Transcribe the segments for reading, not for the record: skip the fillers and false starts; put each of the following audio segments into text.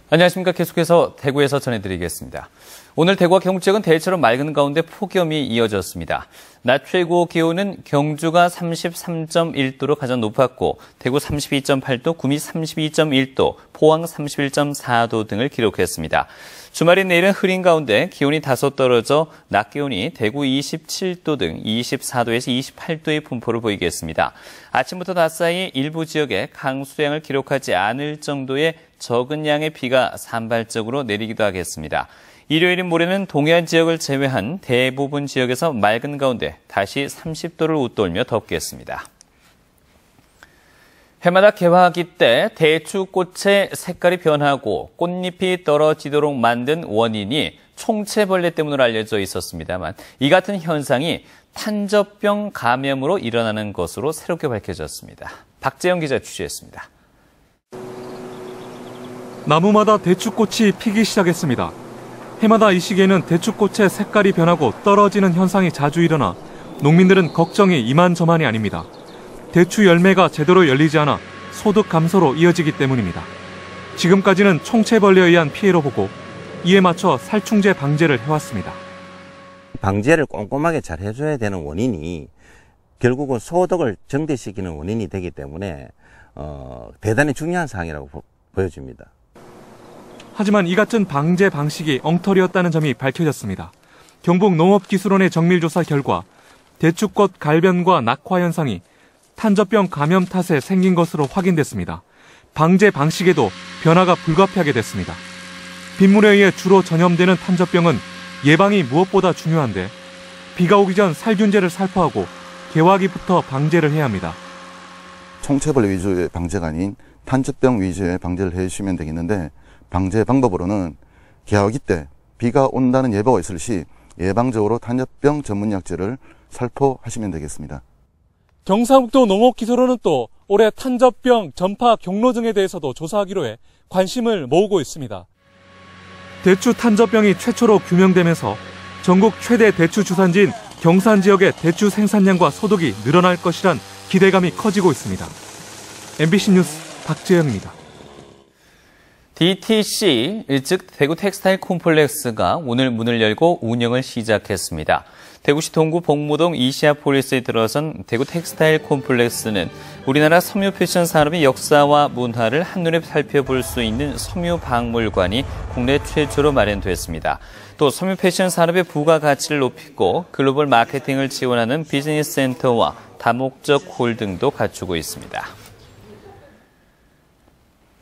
안녕하십니까. 계속해서 대구에서 전해드리겠습니다. 오늘 대구와 경북 지역은 대체로 맑은 가운데 폭염이 이어졌습니다. 낮 최고 기온은 경주가 33.1도로 가장 높았고 대구 32.8도, 구미 32.1도, 포항 31.4도 등을 기록했습니다. 주말인 내일은 흐린 가운데 기온이 다소 떨어져 낮 기온이 대구 27도 등 24도에서 28도의 분포를 보이겠습니다. 아침부터 낮 사이 일부 지역에 강수량을 기록하지 않을 정도의 적은 양의 비가 산발적으로 내리기도 하겠습니다. 일요일인 모레는 동해안 지역을 제외한 대부분 지역에서 맑은 가운데 다시 30도를 웃돌며 덥겠습니다. 해마다 개화기 때 대추꽃의 색깔이 변하고 꽃잎이 떨어지도록 만든 원인이 총체벌레 때문으로 알려져 있었습니다만 이 같은 현상이 탄저병 감염으로 일어나는 것으로 새롭게 밝혀졌습니다. 박재영 기자 취재했습니다. 나무마다 대추꽃이 피기 시작했습니다. 해마다 이 시기에는 대추꽃의 색깔이 변하고 떨어지는 현상이 자주 일어나 농민들은 걱정이 이만저만이 아닙니다. 대추 열매가 제대로 열리지 않아 소득 감소로 이어지기 때문입니다. 지금까지는 총체벌레에 의한 피해로 보고 이에 맞춰 살충제 방제를 해왔습니다. 방제를 꼼꼼하게 잘 해줘야 되는 원인이 결국은 소득을 증대시키는 원인이 되기 때문에 대단히 중요한 사항이라고 보여집니다. 하지만 이 같은 방제 방식이 엉터리였다는 점이 밝혀졌습니다. 경북농업기술원의 정밀조사 결과 대추꽃 갈변과 낙화 현상이 탄저병 감염 탓에 생긴 것으로 확인됐습니다. 방제 방식에도 변화가 불가피하게 됐습니다. 빗물에 의해 주로 전염되는 탄저병은 예방이 무엇보다 중요한데 비가 오기 전 살균제를 살포하고 개화기부터 방제를 해야 합니다. 총체벌레 위주의 방제가 아닌 탄저병 위주의 방제를 해주시면 되겠는데 방제 방법으로는 개화기 때 비가 온다는 예보가 있을 시 예방적으로 탄저병 전문약제를 살포하시면 되겠습니다. 경상북도 농업기술원은 또 올해 탄저병 전파 경로 등에 대해서도 조사하기로 해 관심을 모으고 있습니다. 대추 탄저병이 최초로 규명되면서 전국 최대 대추 주산지인 경산 지역의 대추 생산량과 소득이 늘어날 것이란 기대감이 커지고 있습니다. MBC 뉴스 박재영입니다. DTC, 즉 대구 텍스타일 콤플렉스가 오늘 문을 열고 운영을 시작했습니다. 대구시 동구 복무동 이시아폴리스에 들어선 대구 텍스타일 콤플렉스는 우리나라 섬유 패션 산업의 역사와 문화를 한눈에 살펴볼 수 있는 섬유 박물관이 국내 최초로 마련됐습니다. 또 섬유 패션 산업의 부가가치를 높이고 글로벌 마케팅을 지원하는 비즈니스 센터와 다목적 홀 등도 갖추고 있습니다.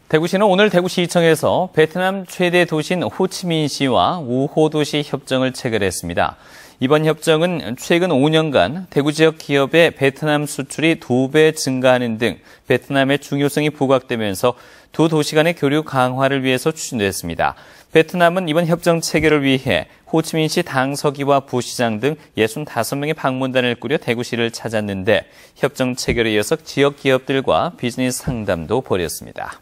대구시는 오늘 대구시청에서 베트남 최대 도시인 호치민시와 우호도시 협정을 체결했습니다. 이번 협정은 최근 5년간 대구 지역 기업의 베트남 수출이 2배 증가하는 등 베트남의 중요성이 부각되면서 두 도시 간의 교류 강화를 위해서 추진됐습니다. 베트남은 이번 협정 체결을 위해 호치민시 당서기와 부시장 등 65명의 방문단을 꾸려 대구시를 찾았는데 협정 체결에 이어서 지역 기업들과 비즈니스 상담도 벌였습니다.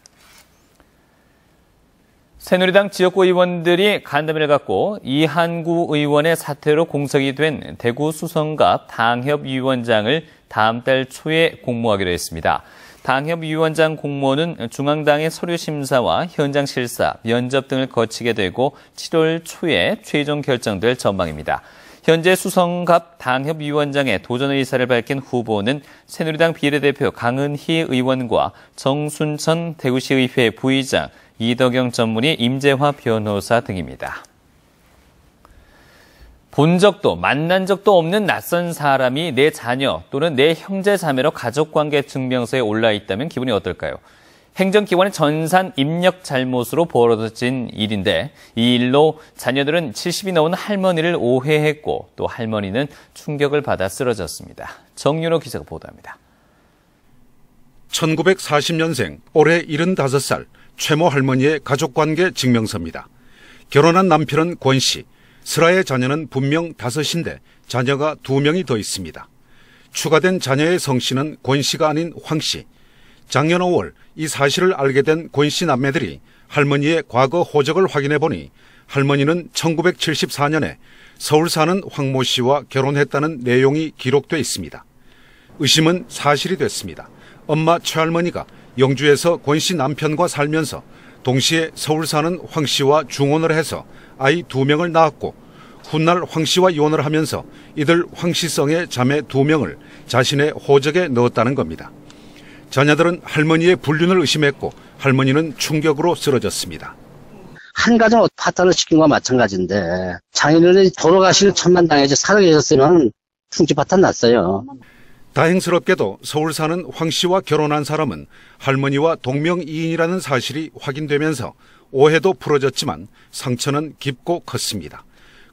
새누리당 지역구 의원들이 간담회를 갖고 이한구 의원의 사퇴로 공석이 된 대구 수성갑 당협위원장을 다음 달 초에 공모하기로 했습니다. 당협위원장 공모는 중앙당의 서류 심사와 현장 실사, 면접 등을 거치게 되고 7월 초에 최종 결정될 전망입니다. 현재 수성갑 당협위원장의 도전 의사를 밝힌 후보는 새누리당 비례대표 강은희 의원과 정순천 대구시의회 부의장, 이덕영 전문의 임재화 변호사 등입니다. 본 적도 만난 적도 없는 낯선 사람이 내 자녀 또는 내 형제 자매로 가족관계 증명서에 올라있다면 기분이 어떨까요? 행정기관의 전산 입력 잘못으로 벌어진 일인데 이 일로 자녀들은 70이 넘은 할머니를 오해했고 또 할머니는 충격을 받아 쓰러졌습니다. 정윤호 기자가 보도합니다. 1940년생 올해 75살 최모 할머니의 가족관계 증명서입니다. 결혼한 남편은 권 씨, 슬아의 자녀는 분명 5인데 자녀가 2명이 더 있습니다. 추가된 자녀의 성씨는 권 씨가 아닌 황 씨. 작년 5월 이 사실을 알게 된 권 씨 남매들이 할머니의 과거 호적을 확인해 보니 할머니는 1974년에 서울 사는 황모 씨와 결혼했다는 내용이 기록돼 있습니다. 의심은 사실이 됐습니다. 엄마 최할머니가 영주에서 권 씨 남편과 살면서 동시에 서울 사는 황 씨와 중혼을 해서 아이 2명을 낳았고 훗날 황 씨와 이혼을 하면서 이들 황씨성의 자매 2명을 자신의 호적에 넣었다는 겁니다. 자녀들은 할머니의 불륜을 의심했고 할머니는 충격으로 쓰러졌습니다. 한 가정 파탄을 시킨 것과 마찬가지인데 장인어른이 돌아가실 천만당해서 살아계셨으면 충치파탄 났어요. 다행스럽게도 서울 사는 황 씨와 결혼한 사람은 할머니와 동명이인이라는 사실이 확인되면서 오해도 풀어졌지만 상처는 깊고 컸습니다.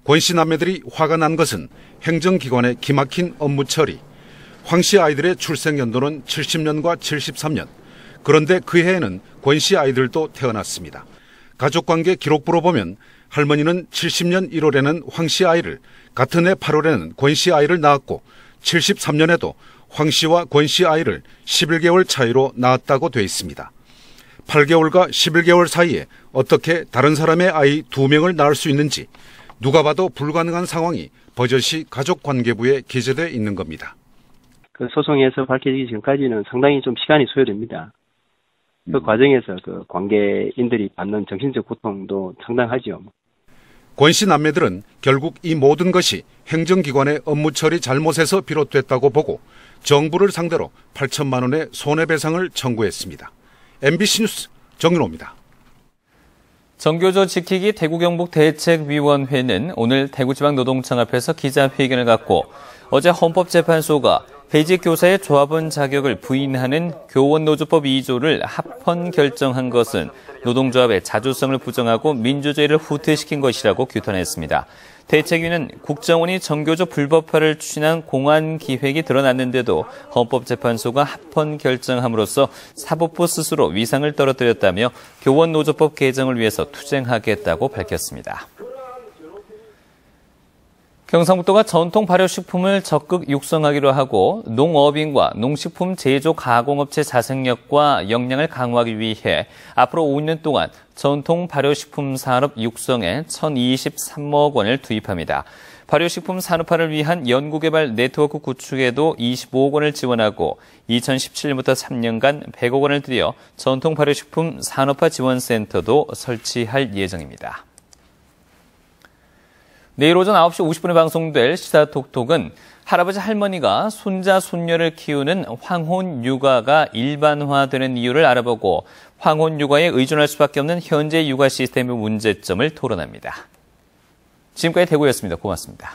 권 씨 남매들이 화가 난 것은 행정기관의 기막힌 업무 처리. 황 씨 아이들의 출생 연도는 70년과 73년. 그런데 그 해에는 권 씨 아이들도 태어났습니다. 가족관계 기록부로 보면 할머니는 70년 1월에는 황 씨 아이를, 같은 해 8월에는 권 씨 아이를 낳았고 73년에도 황 씨와 권 씨 아이를 11개월 차이로 낳았다고 돼 있습니다. 8개월과 11개월 사이에 어떻게 다른 사람의 아이 2명을 낳을 수 있는지 누가 봐도 불가능한 상황이 버젓이 가족관계부에 기재되어 있는 겁니다. 그 소송에서 밝혀지기 전까지는 상당히 좀 시간이 소요됩니다. 그 과정에서 그 관계인들이 받는 정신적 고통도 상당하죠. 권 씨 남매들은 결국 이 모든 것이 행정기관의 업무 처리 잘못에서 비롯됐다고 보고 정부를 상대로 8천만 원의 손해배상을 청구했습니다. MBC 뉴스 정윤호입니다. 정교조 지키기 대구경북대책위원회는 오늘 대구지방노동청 앞에서 기자회견을 갖고 어제 헌법재판소가 해직 교사의 조합원 자격을 부인하는 교원노조법 2조를 합헌 결정한 것은 노동조합의 자주성을 부정하고 민주주의를 후퇴시킨 것이라고 규탄했습니다. 대책위는 국정원이 정교조 불법화를 추진한 공안 기획이 드러났는데도 헌법재판소가 합헌 결정함으로써 사법부 스스로 위상을 떨어뜨렸다며 교원노조법 개정을 위해서 투쟁하겠다고 밝혔습니다. 경상북도가 전통 발효식품을 적극 육성하기로 하고 농업인과 농식품 제조 가공업체 자생력과 역량을 강화하기 위해 앞으로 5년 동안 전통 발효식품 산업 육성에 1,023억 원을 투입합니다. 발효식품 산업화를 위한 연구개발 네트워크 구축에도 25억 원을 지원하고 2017년부터 3년간 100억 원을 들여 전통 발효식품 산업화 지원센터도 설치할 예정입니다. 내일 오전 9시 50분에 방송될 시사톡톡은 할아버지 할머니가 손자 손녀를 키우는 황혼 육아가 일반화되는 이유를 알아보고 황혼 육아에 의존할 수밖에 없는 현재 육아 시스템의 문제점을 토론합니다. 지금까지 대구였습니다. 고맙습니다.